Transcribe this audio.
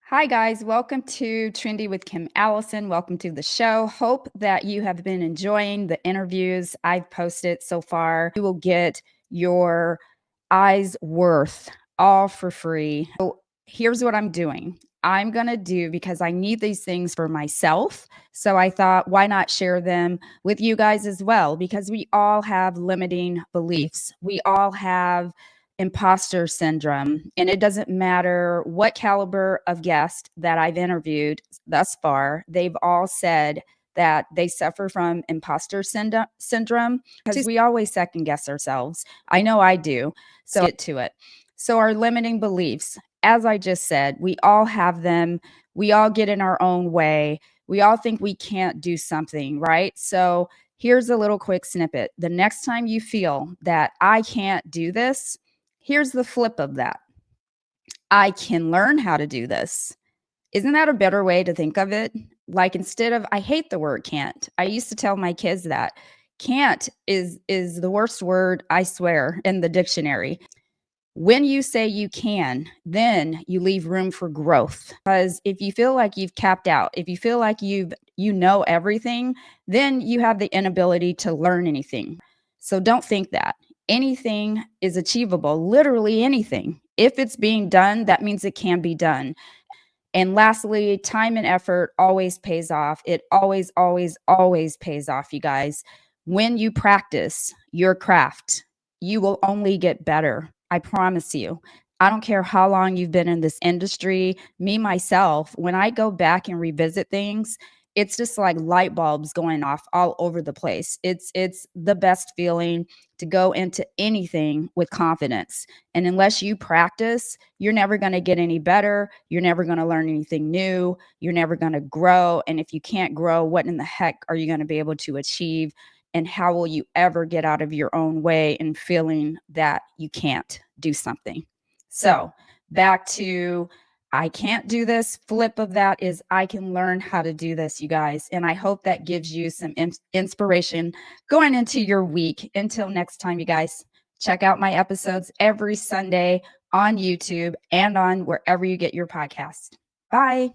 Hi, guys. Welcome to Trendy with Allison. Welcome to the show. Hope that you have been enjoying the interviews I've posted so far. You will get your eyes worth all for free. So here's what I'm doing. I'm going to do because I need these things for myself. So I thought, why not share them with you guys as well? Because we all have limiting beliefs. We all have imposter syndrome. And it doesn't matter what caliber of guest that I've interviewed thus far, they've all said that they suffer from imposter syndrome because we always second guess ourselves. I know I do. So get to it. So, our limiting beliefs, as I just said, we all have them. We all get in our own way. We all think we can't do something, right? So, here's a little quick snippet. The next time you feel that I can't do this, here's the flip of that. I can learn how to do this. Isn't that a better way to think of it? Like instead of I hate the word can't. I used to tell my kids that can't is the worst word, I swear, in the dictionary. When you say you can, then you leave room for growth. Because if you feel like you've capped out, if you feel like you know everything, then you have the inability to learn anything. So don't think that. Anything is achievable, literally anything. If it's being done, that means it can be done. And lastly, time and effort always pays off. It always, always, always pays off, you guys. When you practice your craft, you will only get better. I promise you. I don't care how long you've been in this industry. Me, myself, when I go back and revisit things, it's just like light bulbs going off all over the place. It's the best feeling to go into anything with confidence. And unless you practice, you're never going to get any better. You're never going to learn anything new. You're never going to grow. And if you can't grow, what in the heck are you going to be able to achieve? And how will you ever get out of your own way and feeling that you can't do something? So, back to I can't do this. Flip of that is I can learn how to do this, you guys. And I hope that gives you some inspiration going into your week. Until next time, you guys, check out my episodes every Sunday on YouTube and on wherever you get your podcast. Bye.